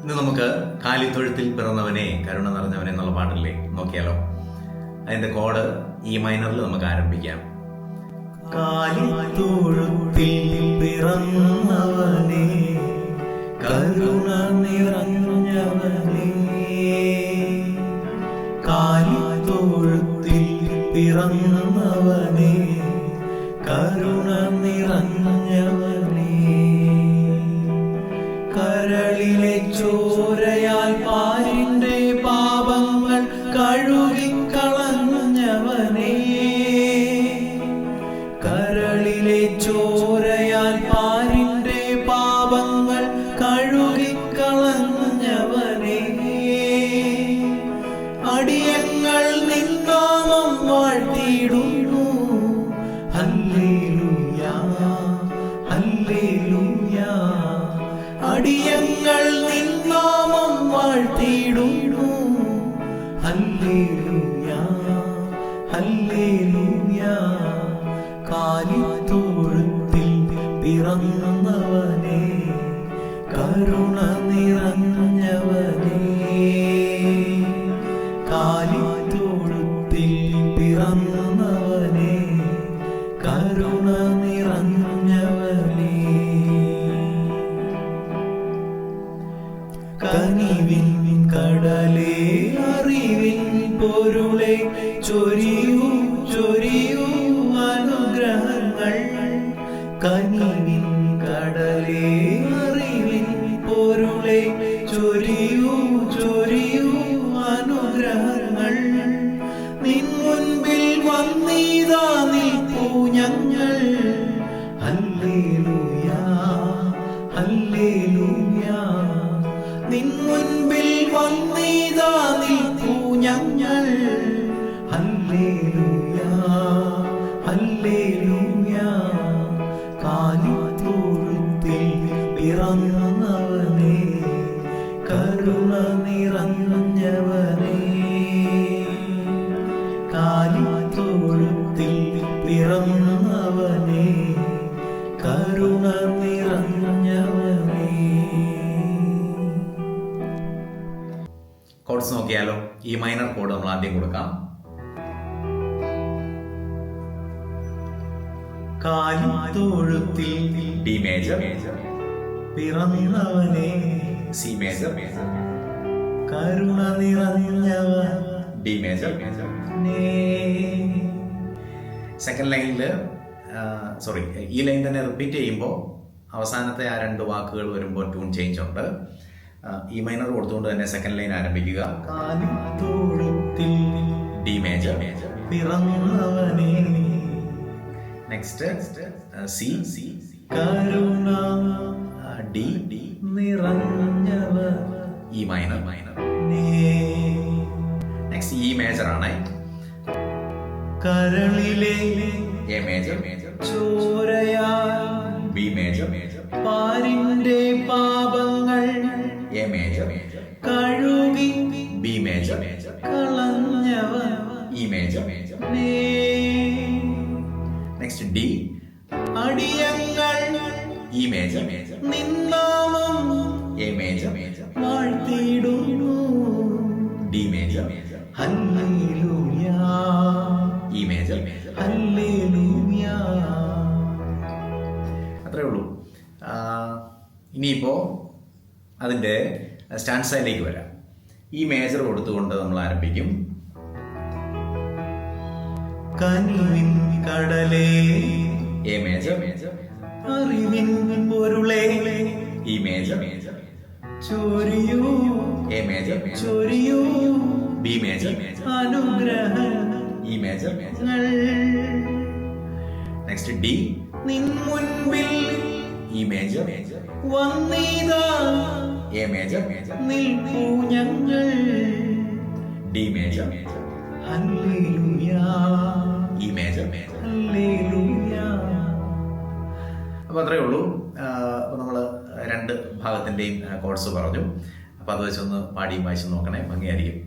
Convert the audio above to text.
ഇന്ന് നമുക്ക് കാലിത്തൊഴുത്തിൽ പിറന്നവനെ കരുണ നിറഞ്ഞവനെ എന്നുള്ള പാട്ടില്ലേ, നോക്കിയാലോ? അതിന്റെ കോഡ് ഇ മൈനറിൽ നമുക്ക് ആരംഭിക്കാം. കാലിത്തൊഴുത്തിൽ പിറന്നവനെ കരുണ നിറഞ്ഞവനെ, കാലിത്തൊഴുത്തിൽ പിറന്നവനെ കരുണ നിറഞ്ഞവനെ, കരളിലെ ചോരയാൽ പാരിന്റെ പാപങ്ങൾ കഴുകിക്കളഞ്ഞവനെ, കരളിലെ ചോരയാൽ പാരിന്റെ പാപങ്ങൾ കഴുകിക്കളഞ്ഞവനെ, അടിയങ്ങൾ നിന്നാമം വാഴ്ത്തിയിടുന്നു. ഹല്ലേലൂയ ഹല്ലേലൂയ, അടിയങ്ങൾ നിന്നാമം വാഴ്ത്തിയിടുന്നു. ഹല്ലേലൂയ ഹല്ലേലൂയ, കാലിത്തൊഴുത്തിൽ പിറന്നവനെ കരുണ നിറഞ്ഞവനെ, കാലിത്തൊഴുത്തിൽ പിറന്നവനെ കരുണ നിറഞ്ഞവനെ, കനിവിൻ കടലേ അറിവിൻ പൊരുളെ ചൊരിയൂ ചൊരിയൂ അനുഗ്രഹങ്ങൾ, കനിവിൻ കടലേ അറിവിൻ പൊരുളെ ചൊരിയൂ ചൊരിയൂ അനുഗ്രഹങ്ങൾ, നിൻ മുൻപിൽ വന്നീതാ നിൽപ്പൂ ഞങ്ങൾ. ഹല്ലേലൂയ ഹല്ലേലൂയ, നിൻ മുൻപിൽ വന്നീതാ നിൽപ്പൂ ഞങ്ങൾ. ഹല്ലേലൂയ ഹല്ലേലൂയ, കാലിത്തൊഴുത്തിൽ പിറന്നവനെ കരുണ നിറഞ്ഞവനെ, കാലിത്തൊഴുത്തിൽ പിറന്നവനെ കരുണ നിറഞ്ഞവനെ. കോഡ്സ് നോക്കിയാലോ? ഈ മൈനർ കോഡ് നമ്മൾ ആദ്യം കൊടുക്കാം. കാലിത്തൊഴുത്തിൽ ഡി മേജർ, പിറന്നവനെ സി മേജർ, കരുണ നിറഞ്ഞവൻ, ഡി മേജർ. സെക്കൻഡ് ലൈനിൽ ഈ ലൈൻ തന്നെ റിപ്പീറ്റ് ചെയ്യുമ്പോൾ അവസാനത്തെ ആ രണ്ട് വാക്കുകൾ വരുമ്പോൾ ട്യൂൺ ചേഞ്ച് ഉണ്ട്. ഈ മൈനർ കൊടുത്തുകൊണ്ട് തന്നെ സെക്കൻഡ് ലൈൻ ആരംഭിക്കുക. കാലിത്തൊഴുത്തിൽ ഡി മേജർ, പിറന്നവനെ നെക്സ്റ്റ് സി, കരുണ ഡി, നിറഞ്ഞവൻ, E minor. Next E major ആണ്. കരളിലെ എ മേജർ, ചോരയാൽ ബി മേജർ, പാരിന്റെ പാപങ്ങൾ എ മേജർ, കഴുകി ബി മേജർ, കളഞ്ഞവൻ, ഇ മേജർ. നെക്സ്റ്റ് ഡി, അടിയങ്ങൾ ഇ മേജർ, നിന്നാമം എ മേജർ, വാഴ്ത്തിയിടുന്നു. ഡി മേജർ, ഹല്ലേലൂയ ഇ മേജർ, ഹല്ലേലൂയ. അത്രേ ഉള്ളൂ. ഇനിയിപ്പോൾ അതിൻ്റെ സ്റ്റാൻസയിലേക്ക് വരാം. ഈ മേജർ കൊടുത്തുകൊണ്ട് നമ്മൾ ആരംഭിക്കും. കനിവിൻ കടലേ എ മേജർ, അറിവിൻ പൊരുളേ ഇ മേജർ, ചൊരിയൂ എ മേജർ, ചൊരിയൂ ബി മേജർ, അനുഗ്രഹങ്ങൾ, ഇ മേജർ. നെക്സ്റ്റ് ഡി, നിൻ മുൻപിൽ ഇ മേജർ, വന്നീതാ എ മേജർ, നിൽപ്പൂ ഞങ്ങൾ. ഡി മേജർ, ഹല്ലേലൂയ ഇ മേജർ. ഹല്ലേലൂയ. അപ്പോൾ അത്രയേ ഉള്ളൂ. അപ്പോൾ നമ്മൾ രണ്ട് ഭാഗത്തിൻ്റെയും കോഡ്സ് പറഞ്ഞു. അപ്പോൾ അത് വെച്ചൊന്ന് പാടിയും വായിച്ചും നോക്കണേ, ഭംഗിയായിരിക്കും.